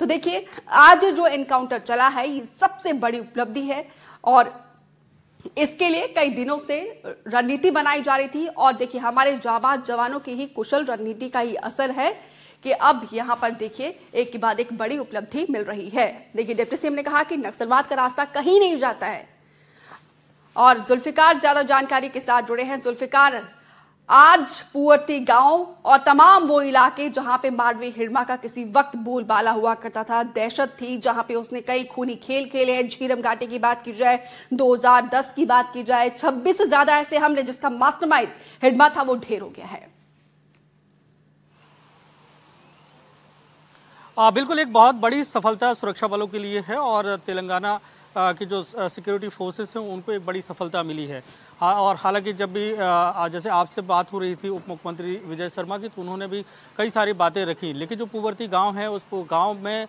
तो देखिए आज जो एनकाउंटर चला है ये सबसे बड़ी उपलब्धि है और इसके लिए कई दिनों से रणनीति बनाई जा रही थी और देखिए हमारे जाबाज जवानों की ही कुशल रणनीति का ही असर है कि अब यहां पर देखिए एक के बाद एक बड़ी उपलब्धि मिल रही है। देखिए डिप्टी सीएम ने कहा कि नक्सलवाद का रास्ता कहीं नहीं जाता है और जुल्फिकार ज्यादा जानकारी के साथ जुड़े हैं। जुल्फिकार, आज पुअर्ती गांव और तमाम वो इलाके जहां पे मारवी हिड़मा का किसी वक्त बोलबाला हुआ करता था, दहशत थी, जहां पे उसने कई खूनी खेल खेले हैं। झीरम घाटी की बात की जाए, 2010 की बात की जाए, 26 से ज्यादा ऐसे हमले जिसका मास्टरमाइंड हिड़मा था वो ढेर हो गया है। बिल्कुल एक बहुत बड़ी सफलता सुरक्षा बलों के लिए है और तेलंगाना की जो सिक्योरिटी फोर्सेस हैं उनको एक बड़ी सफलता मिली है। और हालांकि जब भी जैसे आपसे बात हो रही थी उप मुख्यमंत्री विजय शर्मा की, तो उन्होंने भी कई सारी बातें रखी, लेकिन जो पुअर्ती गांव है उस गांव में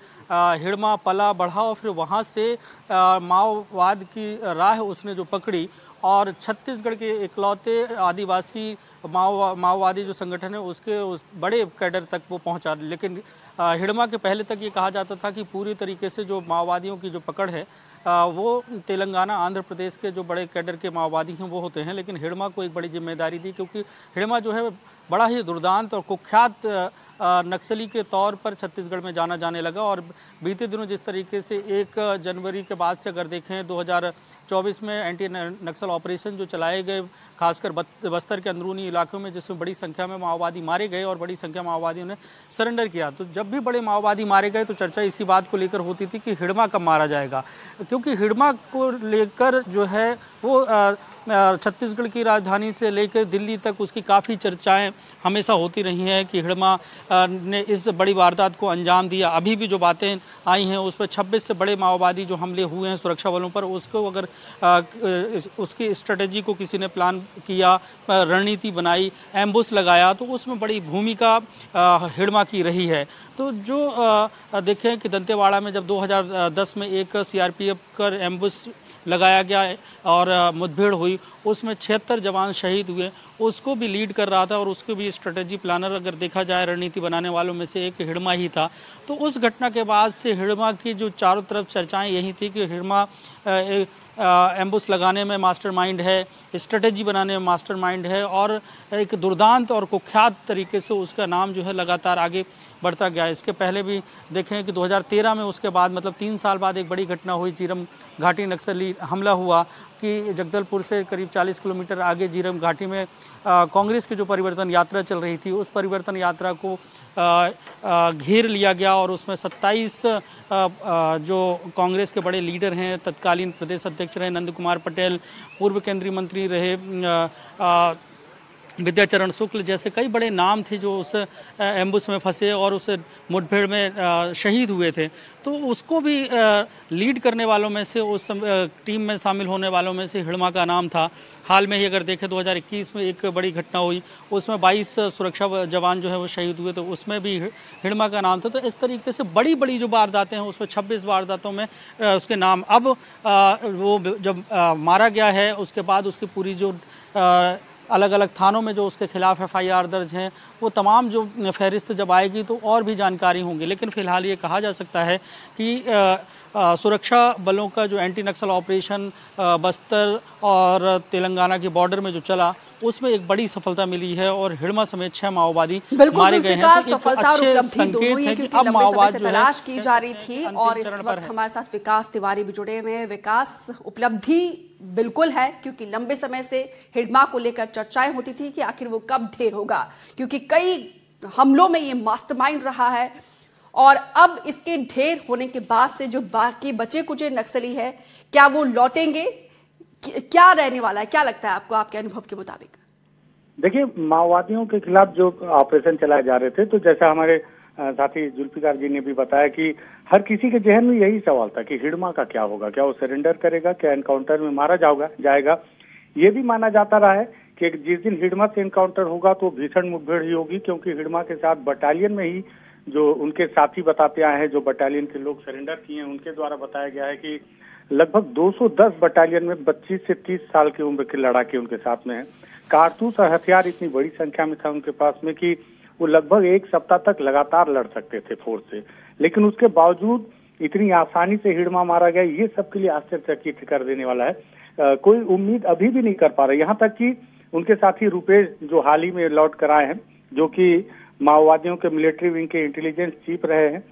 हिड़मा पला बढ़ा और फिर वहां से माओवाद की राह उसने जो पकड़ी और छत्तीसगढ़ के इकलौते आदिवासी माओवादी जो संगठन है उसके उस बड़े कैडर तक वो पहुंचा। लेकिन हिड़मा के पहले तक ये कहा जाता था कि पूरी तरीके से जो माओवादियों की जो पकड़ है वो तेलंगाना आंध्र प्रदेश के जो बड़े कैडर के माओवादी हैं वो होते हैं, लेकिन हिड़मा को एक बड़ी जिम्मेदारी दी क्योंकि हिड़मा जो है बड़ा ही दुर्दांत और कुख्यात नक्सली के तौर पर छत्तीसगढ़ में जाना जाने लगा। और बीते दिनों जिस तरीके से 1 जनवरी के बाद से अगर देखें 2024 में एंटी नक्सल ऑपरेशन जो चलाए गए खासकर बस्तर के अंदरूनी इलाकों में, जिसमें बड़ी संख्या में माओवादी मारे गए और बड़ी संख्या माओवादियों ने सरेंडर किया, तो जब भी बड़े माओवादी मारे गए तो चर्चा इसी बात को लेकर होती थी कि हिड़मा कब मारा जाएगा, क्योंकि हिड़मा को लेकर जो है वो छत्तीसगढ़ की राजधानी से लेकर दिल्ली तक उसकी काफ़ी चर्चाएं हमेशा होती रही हैं कि हिड़मा ने इस बड़ी वारदात को अंजाम दिया। अभी भी जो बातें आई हैं उस पर 26 से बड़े माओवादी जो हमले हुए हैं सुरक्षा बलों पर, उसको अगर उसकी स्ट्रेटेजी को किसी ने प्लान किया, रणनीति बनाई, एम्बुश लगाया, तो उसमें बड़ी भूमिका हिड़मा की रही है। तो जो देखें कि दंतेवाड़ा में जब 2010 में एक सीआरपीएफ का एम्बुश लगाया गया और मुठभेड़ हुई, उसमें 76 जवान शहीद हुए, उसको भी लीड कर रहा था और उसको भी स्ट्रेटेजी प्लानर अगर देखा जाए रणनीति बनाने वालों में से एक हिड़मा ही था। तो उस घटना के बाद से हिड़मा की जो चारों तरफ चर्चाएं यही थी कि हिड़मा एम्बुश लगाने में मास्टरमाइंड है, स्ट्रेटेजी बनाने में मास्टरमाइंड है और एक दुर्दांत और कुख्यात तरीके से उसका नाम जो है लगातार आगे बढ़ता गया। इसके पहले भी देखें कि 2013 में उसके बाद मतलब 3 साल बाद एक बड़ी घटना हुई, झीरम घाटी नक्सली हमला हुआ कि जगदलपुर से करीब 40 किलोमीटर आगे झीरम घाटी में कांग्रेस की जो परिवर्तन यात्रा चल रही थी उस परिवर्तन यात्रा को घेर लिया गया और उसमें 27 जो कांग्रेस के बड़े लीडर हैं, तत्कालीन प्रदेश अध्यक्ष रहे नंद कुमार पटेल, पूर्व केंद्रीय मंत्री रहे विद्याचरण शुक्ल जैसे कई बड़े नाम थे जो उस एम्बुश में फंसे और उस मुठभेड़ में शहीद हुए थे। तो उसको भी लीड करने वालों में से, उस टीम में शामिल होने वालों में से हिड़मा का नाम था। हाल में ही अगर देखें 2021 में एक बड़ी घटना हुई, उसमें 22 सुरक्षा जवान जो है वो शहीद हुए, तो उसमें भी हिड़मा का नाम था। तो इस तरीके से बड़ी बड़ी जो वारदातें हैं उसमें 26 वारदातों में उसके नाम। अब वो जब मारा गया है उसके बाद उसकी पूरी जो अलग अलग थानों में जो उसके खिलाफ एफआईआर दर्ज हैं वो तमाम जो फहरिस्त जब आएगी तो और भी जानकारी होंगी। लेकिन फिलहाल ये कहा जा सकता है कि सुरक्षा बलों का जो एंटी नक्सल ऑपरेशन बस्तर और तेलंगाना की बॉर्डर में जो चला उसमें एक बड़ी सफलता मिली है और हिड़मा समेत 6 माओवादी मारे गए हैं। तो सफलता और उपलब्धि दोनों ही है क्योंकि लंबे समय से तलाश की जा रही थी। और इस वक्त हमारे साथ विकास तिवारी भी जुड़े हुए हैं। विकास, उपलब्धि बिल्कुल है क्योंकि लंबे समय से हिड़मा को लेकर चर्चाएं होती थी कि आखिर वो कब ढेर होगा, क्योंकि कई हमलों में ये मास्टरमाइंड रहा है और अब इसके ढेर होने के बाद से जो बाकी बचे कुचे नक्सली है क्या वो लौटेंगे, क्या रहने वाला है, क्या लगता है आपको, आपके अनुभव के मुताबिक? देखिए, माओवादियों के खिलाफ जो ऑपरेशन चलाए जा रहे थे, तो जैसा हमारे साथी जुल्फिकार जी ने भी बताया कि हर किसी के जहन में यही सवाल था कि हिड़मा का क्या होगा, क्या वो सरेंडर करेगा, क्या एनकाउंटर में मारा जाएगा। ये भी माना जाता रहा है कि जिस दिन हिड़मा से एनकाउंटर होगा तो भीषण मुठभेड़ ही होगी, क्योंकि हिड़मा के साथ बटालियन में ही जो उनके साथी बताते आए हैं, जो बटालियन के लोग सरेंडर किए हैं, उनके द्वारा बताया गया है कि लगभग 210 बटालियन में 25 से 30 साल की उम्र के लड़ाके उनके साथ में हैं। कारतूस और हथियार इतनी बड़ी संख्या में था उनके पास में कि वो लगभग 1 सप्ताह तक लगातार लड़ सकते थे फोर्स से। लेकिन उसके बावजूद इतनी आसानी से हिड़मा मारा गया, ये सबके लिए आश्चर्यचकित कर देने वाला है। कोई उम्मीद अभी भी नहीं कर पा रहा। यहाँ तक कि उनके साथी रुपेश जो हाल ही में लौट कर आए हैं, जो कि माओवादियों के मिलिट्री विंग के इंटेलिजेंस चीफ रहे हैं,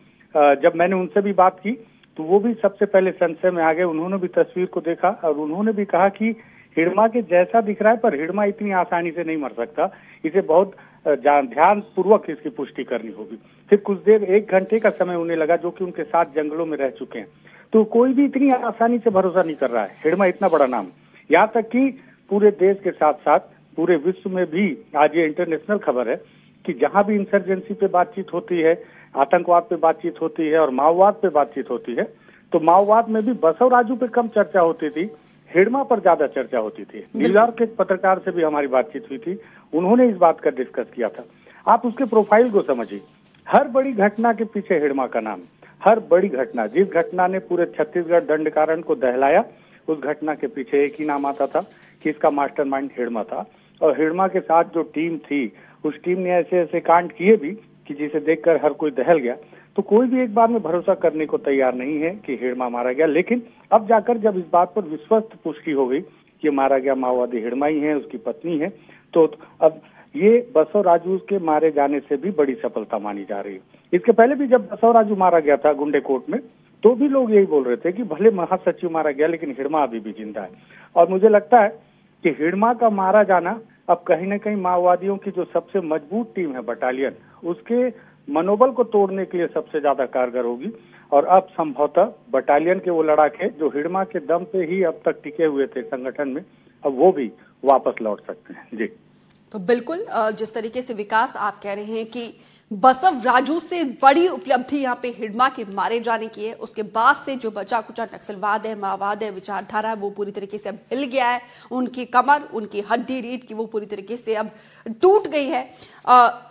जब मैंने उनसे भी बात की तो वो भी सबसे पहले संशय में आ गए। उन्होंने भी तस्वीर को देखा और उन्होंने भी कहा कि हिड़मा के जैसा दिख रहा है, पर हिड़मा इतनी आसानी से नहीं मर सकता, इसे बहुत ध्यान पूर्वक इसकी पुष्टि करनी होगी। फिर कुछ देर 1 घंटे का समय उन्हें लगा, जो कि उनके साथ जंगलों में रह चुके हैं। तो कोई भी इतनी आसानी से भरोसा नहीं कर रहा है। हिड़मा इतना बड़ा नाम, यहाँ तक कि पूरे देश के साथ साथ पूरे विश्व में भी आज ये इंटरनेशनल खबर है कि जहां भी इंसर्जेंसी पे बातचीत होती है, आतंकवाद पे बातचीत होती है और माओवाद पे बातचीत होती है, तो माओवाद में भी बसव राजू पे कम चर्चा होती थी, हिड़मा पर ज्यादा चर्चा होती थी। न्यूयॉर्क के एक पत्रकार से भी हमारी बातचीत हुई थी, उन्होंने इस बात का डिस्कस किया था। आप उसके प्रोफाइल को समझिए, हर बड़ी घटना के पीछे हिड़मा का नाम, हर बड़ी घटना, जिस घटना ने पूरे छत्तीसगढ़ दंडकारण को दहलाया, उस घटना के पीछे एक ही नाम आता था कि इसका मास्टरमाइंड हिड़मा था। और हिड़मा के साथ जो टीम थी, उस टीम ने ऐसे ऐसे कांड किए भी कि जिसे देखकर हर कोई दहल गया। तो कोई भी एक बार में भरोसा करने को तैयार नहीं है कि हिड़मा मारा गया, लेकिन अब जाकर जब इस बात पर विश्वस्त पुष्टि हो गई कि मारा गया माओवादी हिड़मा ही है, उसकी पत्नी है, तो अब ये बसव राजू के मारे जाने से भी बड़ी सफलता मानी जा रही है। इसके पहले भी जब बसव राजू मारा गया था गुंडेकोट में, तो भी लोग यही बोल रहे थे कि भले महासचिव मारा गया लेकिन हिड़मा अभी भी जिंदा है। और मुझे लगता है कि हिड़मा का मारा जाना अब कहीं न कहीं माओवादियों की जो सबसे मजबूत टीम है बटालियन, उसके मनोबल को तोड़ने के लिए सबसे ज्यादा कारगर होगी। और अब संभवतः बटालियन के वो लड़ाके जो हिड़मा के दम पे ही अब तक टिके हुए थे संगठन में, अब वो भी वापस लौट सकते हैं। जी, तो बिल्कुल जिस तरीके से विकास आप कह रहे हैं कि बसव राजू से बड़ी उपलब्धि यहाँ पे हिड़मा के मारे जाने की है, उसके बाद से जो बचा कुचा नक्सलवाद है, माओवाद है, विचारधारा है, वो पूरी तरीके से अब हिल गया है। उनकी कमर, उनकी हड्डी रीढ़ की वो पूरी तरीके से अब टूट गई है।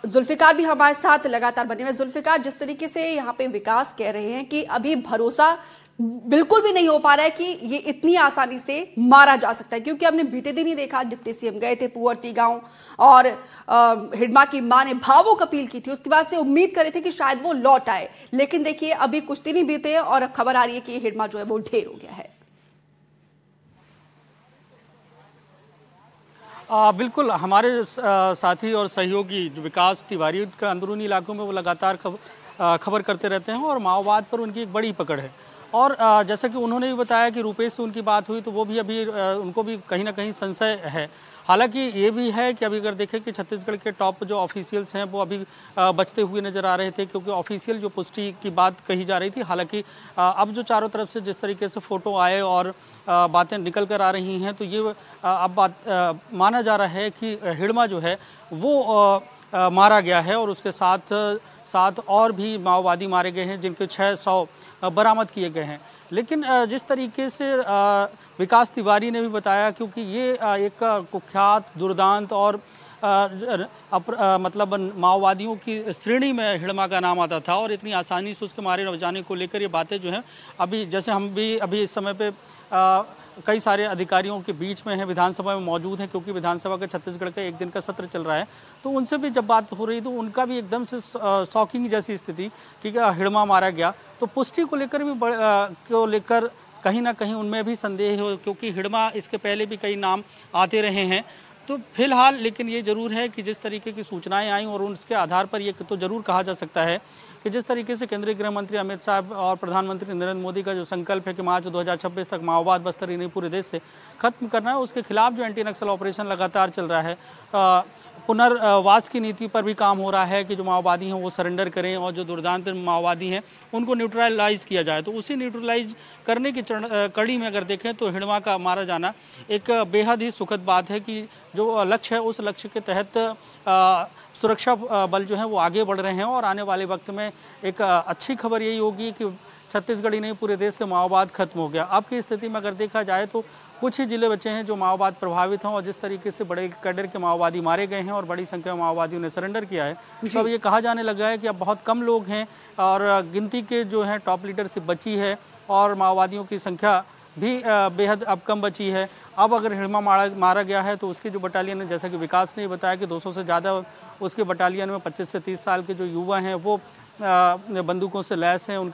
जुल्फिकार भी हमारे साथ लगातार बने हुए। जुल्फिकार, जिस तरीके से यहाँ पे विकास कह रहे हैं कि अभी भरोसा बिल्कुल भी नहीं हो पा रहा है कि ये इतनी आसानी से मारा जा सकता है, क्योंकि हमने बीते दिन ही देखा, डिप्टी सीएम गए थे पुअर्ती गांव और हिड़मा की मां ने भावुक अपील की थी। उसके बाद से उम्मीद कर रहे थे कि शायद वो लौट आए, लेकिन देखिए अभी कुछ दिन ही बीते और खबर आ रही है कि हिड़मा जो है वो ढेर हो गया है। बिल्कुल, हमारे साथी और सहयोगी जो विकास तिवारी का अंदरूनी इलाकों में वो लगातार खबर करते रहते हैं और माओवाद पर उनकी एक बड़ी पकड़ है। और जैसा कि उन्होंने भी बताया कि रुपेश से उनकी बात हुई तो वो भी अभी उनको भी कहीं ना कहीं संशय है। हालांकि ये भी है कि अभी अगर देखें कि छत्तीसगढ़ के टॉप जो ऑफिशियल्स हैं वो अभी बचते हुए नजर आ रहे थे, क्योंकि ऑफिशियल जो पुष्टि की बात कही जा रही थी। हालांकि अब जो चारों तरफ से जिस तरीके से फोटो आए और बातें निकल कर आ रही हैं, तो ये अब बात माना जा रहा है कि हिड़मा जो है वो मारा गया है और उसके साथ और भी माओवादी मारे गए हैं, जिनके 600 बरामद किए गए हैं। लेकिन जिस तरीके से विकास तिवारी ने भी बताया, क्योंकि ये एक कुख्यात, दुर्दांत और मतलब माओवादियों की श्रेणी में हिड़मा का नाम आता था और इतनी आसानी से उसके मारे जाने को लेकर ये बातें जो हैं, अभी जैसे हम भी अभी इस समय पे कई सारे अधिकारियों के बीच में हैं, विधानसभा में मौजूद हैं, क्योंकि विधानसभा का छत्तीसगढ़ का 1 दिन का सत्र चल रहा है, तो उनसे भी जब बात हो रही तो उनका भी एकदम से शॉकिंग जैसी स्थिति कि हिड़मा मारा गया। तो पुष्टि को लेकर कहीं ना कहीं उनमें भी संदेह हो, क्योंकि हिड़मा इसके पहले भी कई नाम आते रहे हैं। तो फिलहाल लेकिन ये जरूर है कि जिस तरीके की सूचनाएं आई और उसके आधार पर ये तो जरूर कहा जा सकता है कि जिस तरीके से केंद्रीय गृह मंत्री अमित शाह और प्रधानमंत्री नरेंद्र मोदी का जो संकल्प है कि मार्च 2026 तक माओवाद बस्तर ही नहीं पूरे देश से खत्म करना है, उसके खिलाफ जो एंटी नक्सल ऑपरेशन लगातार चल रहा है, पुनर्वास की नीति पर भी काम हो रहा है कि जो माओवादी हैं वो सरेंडर करें और जो दुर्दांत माओवादी हैं उनको न्यूट्रलाइज किया जाए। तो उसी न्यूट्रलाइज करने की कड़ी में अगर देखें तो हिड़मा का मारा जाना एक बेहद ही सुखद बात है कि जो लक्ष्य है उस लक्ष्य के तहत सुरक्षा बल जो है वो आगे बढ़ रहे हैं और आने वाले वक्त में एक अच्छी खबर यही होगी कि छत्तीसगढ़ ही नहीं पूरे देश से माओवाद खत्म हो गया। अब की स्थिति में अगर देखा जाए तो कुछ ही जिले बचे हैं जो माओवाद प्रभावित हैं और जिस तरीके से बड़े कैडर के माओवादी मारे गए हैं और बड़ी संख्या में माओवादियों ने सरेंडर किया है, तो अब ये कहा जाने लगा है कि अब बहुत कम लोग हैं और गिनती के जो हैं टॉप लीडरशिप बची है और माओवादियों की संख्या भी बेहद अब कम बची है। अब अगर हिड़मा मारा गया है तो उसकी जो बटालियन है, जैसा कि विकास ने बताया कि 200 से ज़्यादा उसके बटालियन में 25 से 30 साल के जो युवा हैं वो बंदूकों से लैस हैं, उनके